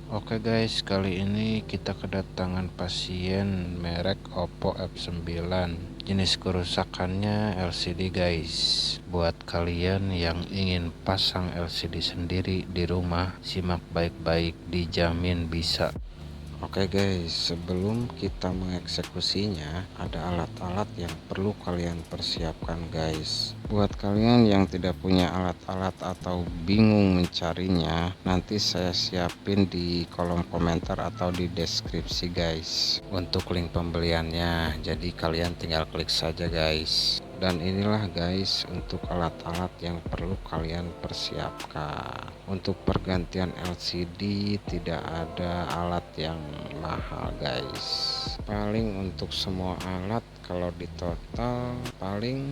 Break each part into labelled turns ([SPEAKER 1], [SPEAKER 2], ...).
[SPEAKER 1] Oke guys, kali ini kita kedatangan pasien merek Oppo F9. Jenis kerusakannya LCD guys. Buat kalian yang ingin pasang LCD sendiri di rumah, simak baik-baik, dijamin bisa. Oke guys, sebelum kita mengeksekusinya, ada alat-alat yang perlu kalian persiapkan guys. Buat kalian yang tidak punya alat-alat atau bingung mencarinya, nanti saya siapin di kolom komentar atau di deskripsi guys untuk link pembeliannya. Jadi kalian tinggal klik saja guys. Dan inilah guys untuk alat-alat yang perlu kalian persiapkan. Untuk pergantian LCD tidak ada alat yang mahal guys. Paling untuk semua alat kalau di total paling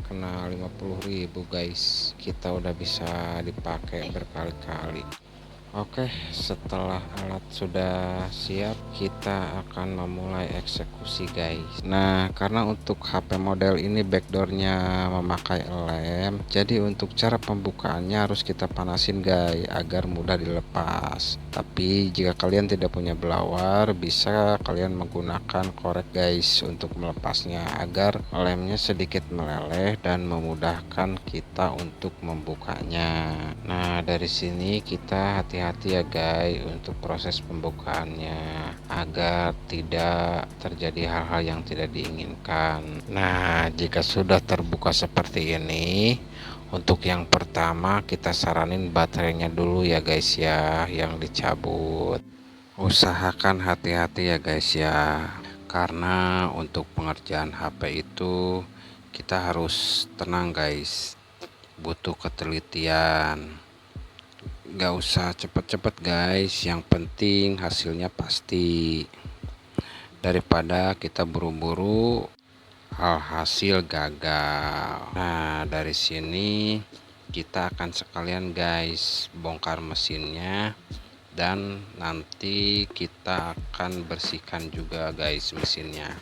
[SPEAKER 1] kena 50.000 guys. Kita udah bisa dipakai berkali-kali. Oke, setelah alat sudah siap, kita akan memulai eksekusi guys. Nah, karena untuk HP model ini backdoornya memakai lem, jadi untuk cara pembukaannya harus kita panasin guys agar mudah dilepas. Tapi jika kalian tidak punya blower, bisa kalian menggunakan korek guys untuk melepasnya agar lemnya sedikit meleleh dan memudahkan kita untuk membukanya. Nah, dari sini kita hati-hati ya guys untuk proses pembukaannya agar tidak terjadi hal-hal yang tidak diinginkan. Nah, jika sudah terbuka seperti ini, untuk yang pertama kita saranin baterainya dulu ya guys ya yang dicabut. Usahakan hati-hati ya guys ya, karena untuk pengerjaan HP itu kita harus tenang guys, butuh ketelitian. Gak usah cepet-cepet guys, yang penting hasilnya pasti, daripada kita buru-buru hasil gagal. Nah, dari sini kita akan sekalian guys bongkar mesinnya, dan nanti kita akan bersihkan juga guys mesinnya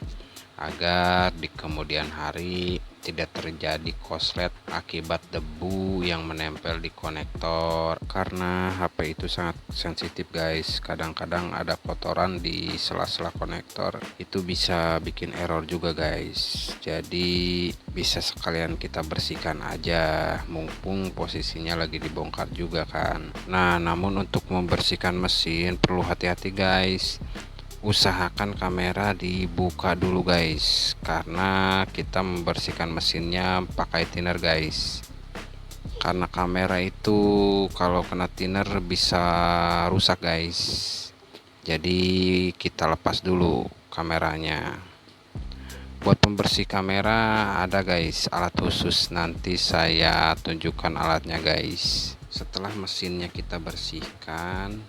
[SPEAKER 1] agar di kemudian hari tidak terjadi konslet akibat debu yang menempel di konektor. Karena HP itu sangat sensitif guys, kadang-kadang ada kotoran di sela-sela konektor, itu bisa bikin error juga guys. Jadi bisa sekalian kita bersihkan aja mumpung posisinya lagi dibongkar juga kan. Nah, namun untuk membersihkan mesin perlu hati-hati guys. Usahakan kamera dibuka dulu guys, karena kita membersihkan mesinnya pakai thinner guys. Karena kamera itu kalau kena thinner bisa rusak guys. Jadi kita lepas dulu kameranya. Buat pembersih kamera ada guys alat khusus, nanti saya tunjukkan alatnya guys. Setelah mesinnya kita bersihkan,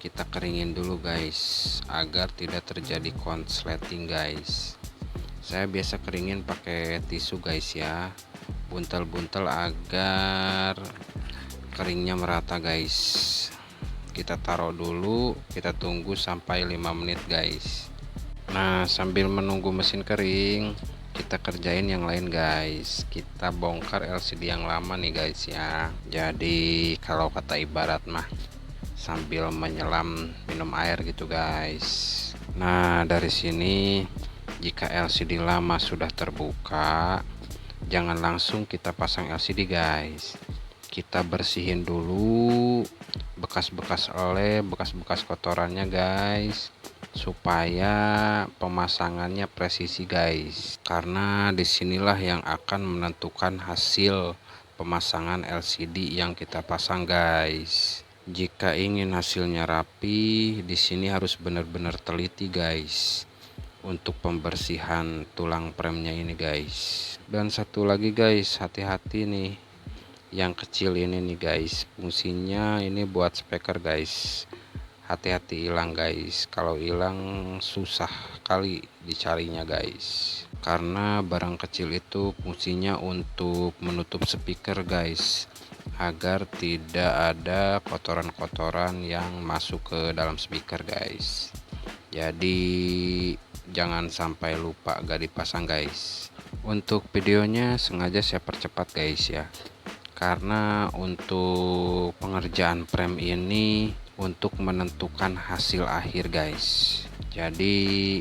[SPEAKER 1] kita keringin dulu guys agar tidak terjadi konsleting guys. Saya biasa keringin pakai tisu guys ya, buntel-buntel agar keringnya merata guys. Kita taruh dulu, kita tunggu sampai 5 menit guys. Nah, sambil menunggu mesin kering, kita kerjain yang lain guys. Kita bongkar LCD yang lama nih guys ya. Jadi kalau kata ibarat mah sambil menyelam minum air gitu guys. Nah, dari sini jika LCD lama sudah terbuka, jangan langsung kita pasang LCD guys. Kita bersihin dulu bekas-bekas oleh bekas-bekas kotorannya guys, supaya pemasangannya presisi guys. Karena disinilah yang akan menentukan hasil pemasangan LCD yang kita pasang guys. Jika ingin hasilnya rapi, di sini harus benar-benar teliti guys untuk pembersihan tulang premnya ini guys. Dan satu lagi guys, hati-hati nih, yang kecil ini nih guys, fungsinya ini buat speaker guys. Hati-hati hilang guys, kalau hilang susah kali dicarinya guys. Karena barang kecil itu fungsinya untuk menutup speaker guys, agar tidak ada kotoran-kotoran yang masuk ke dalam speaker guys. Jadi jangan sampai lupa gak dipasang guys. Untuk videonya sengaja saya percepat guys ya, karena untuk pengerjaan frame ini untuk menentukan hasil akhir guys. Jadi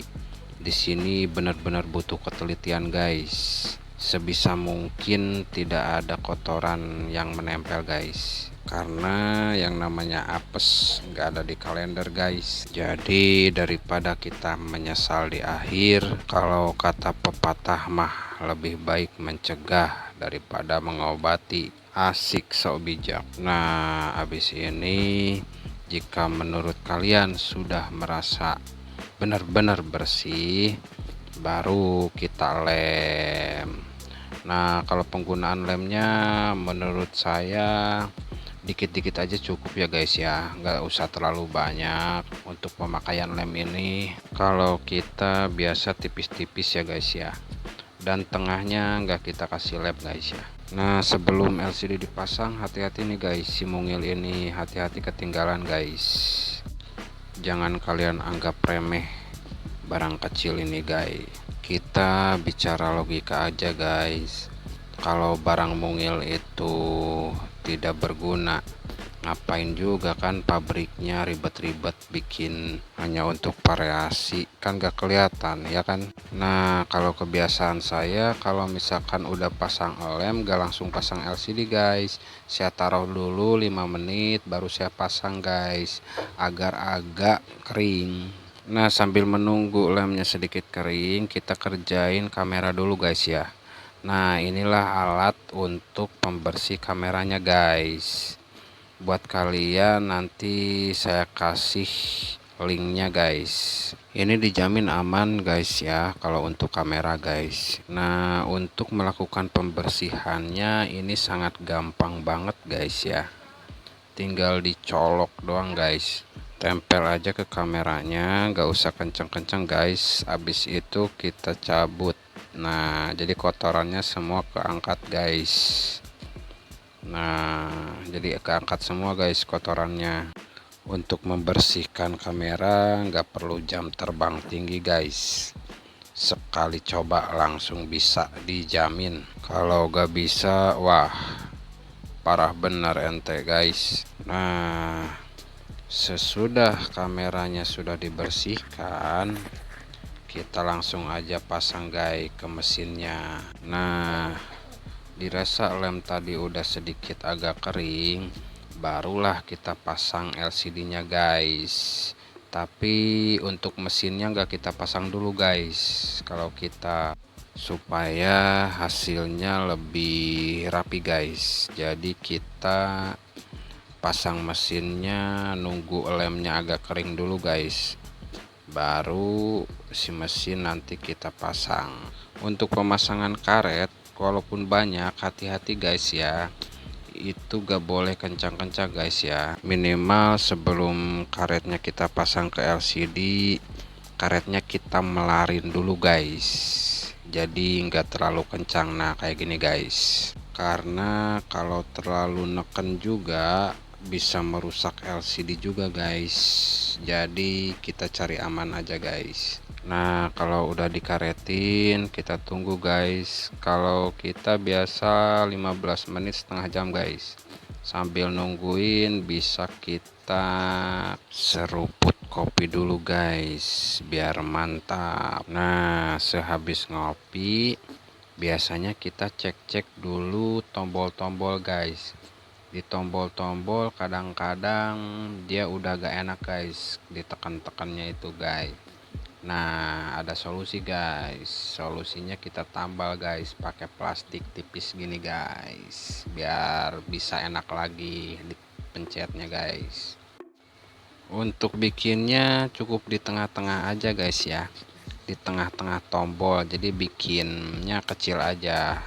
[SPEAKER 1] di sini benar-benar butuh ketelitian guys. Sebisa mungkin tidak ada kotoran yang menempel guys, karena yang namanya apes nggak ada di kalender guys. Jadi daripada kita menyesal di akhir, kalau kata pepatah mah lebih baik mencegah daripada mengobati. Asik sok bijak. Nah habis ini, jika menurut kalian sudah merasa benar-benar bersih, baru kita lem. Nah kalau penggunaan lemnya menurut saya dikit-dikit aja cukup ya guys ya, nggak usah terlalu banyak untuk pemakaian lem ini. Kalau kita biasa tipis-tipis ya guys ya, dan tengahnya nggak kita kasih lem guys ya. Nah sebelum LCD dipasang, hati-hati nih guys, si mungil ini hati-hati ketinggalan guys. Jangan kalian anggap remeh barang kecil ini guys. Kita bicara logika aja guys. Kalau barang mungil itu tidak berguna, ngapain juga kan pabriknya ribet-ribet bikin hanya untuk variasi, kan gak kelihatan ya kan. Nah kalau kebiasaan saya, kalau misalkan udah pasang lem gak langsung pasang LCD guys, saya taruh dulu 5 menit baru saya pasang guys, agar agak kering. Nah sambil menunggu lemnya sedikit kering, kita kerjain kamera dulu guys ya. Nah inilah alat untuk pembersih kameranya guys. Buat kalian nanti saya kasih linknya guys. Ini dijamin aman guys ya kalau untuk kamera guys. Nah untuk melakukan pembersihannya ini sangat gampang banget guys ya. Tinggal dicolok doang guys, tempel aja ke kameranya, nggak usah kenceng-kenceng guys. Habis itu kita cabut. Nah jadi kotorannya semua keangkat guys. Nah jadi keangkat semua guys kotorannya. Untuk membersihkan kamera nggak perlu jam terbang tinggi guys, sekali coba langsung bisa dijamin. Kalau nggak bisa, wah parah benar ente guys. Nah sesudah kameranya sudah dibersihkan, kita langsung aja pasang guys ke mesinnya. Nah dirasa lem tadi udah sedikit agak kering, barulah kita pasang LCD nya guys. Tapi untuk mesinnya nggak kita pasang dulu guys, kalau kita supaya hasilnya lebih rapi guys. Jadi kita pasang mesinnya nunggu lemnya agak kering dulu guys, baru si mesin nanti kita pasang. Untuk pemasangan karet walaupun banyak, hati-hati guys ya, itu gak boleh kencang-kencang guys ya. Minimal sebelum karetnya kita pasang ke LCD, karetnya kita melarin dulu guys, jadi nggak terlalu kencang. Nah kayak gini guys, karena kalau terlalu neken juga bisa merusak LCD juga guys. Jadi kita cari aman aja guys. Nah kalau udah dikaretin, kita tunggu guys. Kalau kita biasa 15 menit setengah jam guys. Sambil nungguin bisa kita seruput kopi dulu guys, biar mantap. Nah sehabis ngopi biasanya kita cek-cek dulu tombol-tombol guys. Di tombol-tombol kadang-kadang dia udah gak enak guys, ditekan-tekannya itu guys. Nah ada solusi guys, solusinya kita tambal guys pakai plastik tipis gini guys, biar bisa enak lagi dipencetnya guys. Untuk bikinnya cukup di tengah-tengah aja guys ya, di tengah-tengah tombol, jadi bikinnya kecil aja,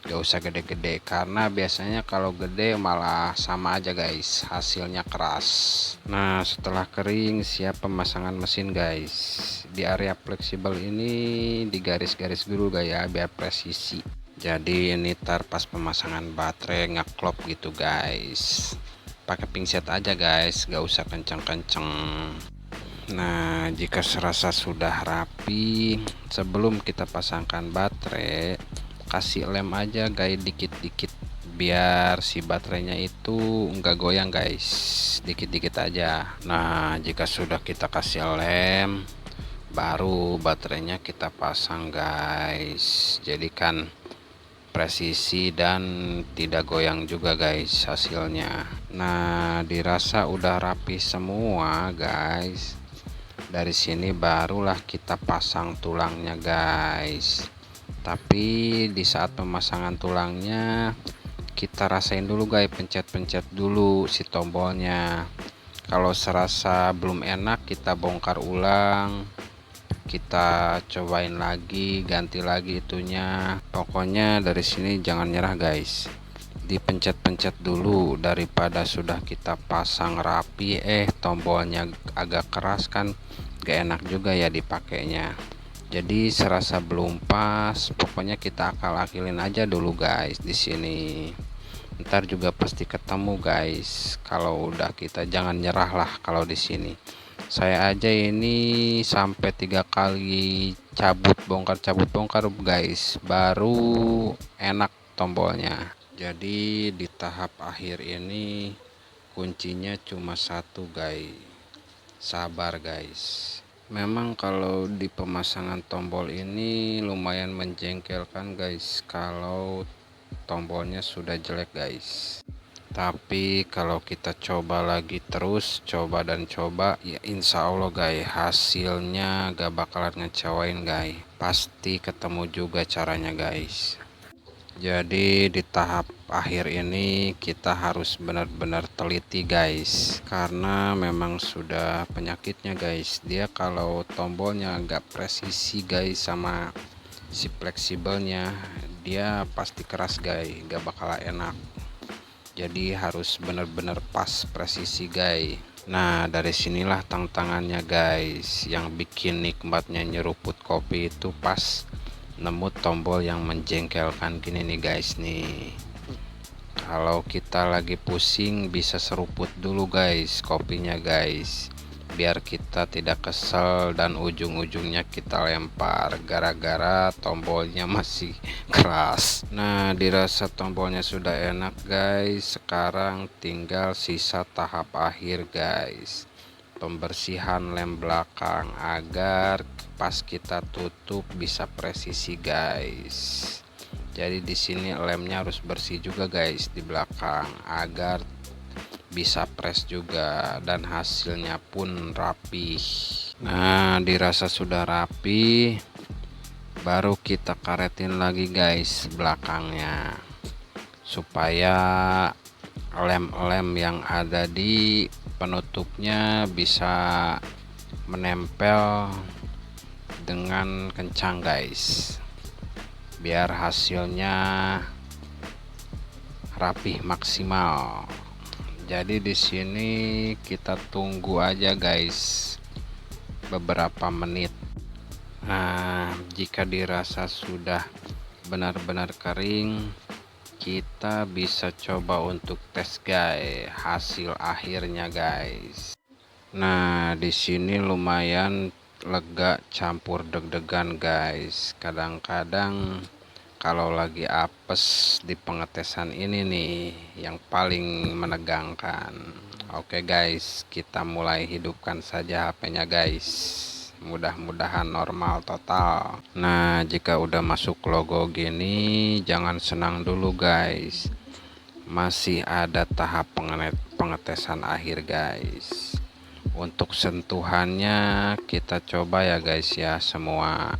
[SPEAKER 1] gak usah gede-gede, karena biasanya kalau gede malah sama aja guys, hasilnya keras. Nah setelah kering siap pemasangan mesin guys. Di area fleksibel ini digaris-garis dulu guys ya, biar presisi. Jadi ini tar pas pemasangan baterai ngeklop gitu guys, pakai pingset aja guys, gak usah kenceng-kenceng. Nah jika serasa sudah rapi, sebelum kita pasangkan baterai kasih lem aja guys dikit-dikit, biar si baterainya itu enggak goyang guys, dikit-dikit aja. Nah jika sudah kita kasih lem, baru baterainya kita pasang guys, jadikan presisi dan tidak goyang juga guys hasilnya. Nah dirasa udah rapi semua guys, dari sini barulah kita pasang tulangnya guys. Tapi di saat pemasangan tulangnya kita rasain dulu guys, pencet-pencet dulu si tombolnya. Kalau serasa belum enak kita bongkar ulang, kita cobain lagi, ganti lagi itunya. Pokoknya dari sini jangan nyerah guys, dipencet-pencet dulu, daripada sudah kita pasang rapi tombolnya agak keras kan gak enak juga ya dipakainya. Jadi serasa belum pas, pokoknya kita akal-akilin aja dulu guys di sini. Ntar juga pasti ketemu guys. Kalau udah kita jangan nyerah lah kalau di sini. Saya aja ini sampai 3 kali cabut bongkar guys, baru enak tombolnya. Jadi di tahap akhir ini kuncinya cuma satu guys, sabar guys. Memang kalau di pemasangan tombol ini lumayan menjengkelkan guys kalau tombolnya sudah jelek guys. Tapi kalau kita coba lagi terus, coba dan coba, ya insya Allah guys hasilnya gak bakalan ngecewain guys. Pasti ketemu juga caranya guys. Jadi di tahap akhir ini kita harus benar-benar teliti guys, karena memang sudah penyakitnya guys. Dia kalau tombolnya agak presisi guys sama si fleksibelnya, dia pasti keras guys, gak bakal enak. Jadi harus benar-benar pas presisi guys. Nah dari sinilah tantangannya guys, yang bikin nikmatnya nyeruput kopi itu pas nemu tombol yang menjengkelkan gini nih guys nih. Kalau kita lagi pusing bisa seruput dulu guys kopinya guys, biar kita tidak kesel dan ujung-ujungnya kita lempar gara-gara tombolnya masih keras. Nah dirasa tombolnya sudah enak guys, sekarang tinggal sisa tahap akhir guys, pembersihan lem belakang agar pas kita tutup bisa presisi guys. Jadi di sini lemnya harus bersih juga guys di belakang agar bisa press juga dan hasilnya pun rapi. Nah dirasa sudah rapi, baru kita karetin lagi guys belakangnya supaya lem-lem yang ada di penutupnya bisa menempel dengan kencang guys, biar hasilnya rapih maksimal. Jadi di sini kita tunggu aja guys beberapa menit. Nah jika dirasa sudah benar-benar kering, kita bisa coba untuk tes guys hasil akhirnya guys. Nah di sini lumayan lega campur deg-degan guys. Kadang-kadang kalau lagi apes di pengetesan ini nih yang paling menegangkan. Oke guys, kita mulai hidupkan saja HP-nya guys. Mudah-mudahan normal total. Nah jika udah masuk logo gini jangan senang dulu guys, masih ada tahap pengetesan akhir guys. Untuk sentuhannya kita coba ya guys ya semua.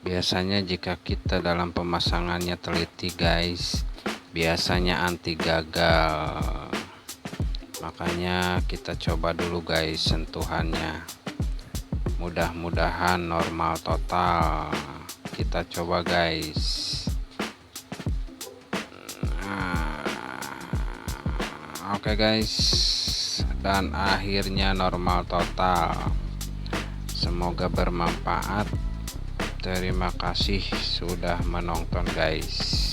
[SPEAKER 1] Biasanya jika kita dalam pemasangannya teliti guys, biasanya anti gagal. Makanya kita coba dulu guys sentuhannya. Mudah-mudahan normal total. Kita coba guys. Oke guys, dan akhirnya normal total. Semoga bermanfaat. Terima kasih sudah menonton guys.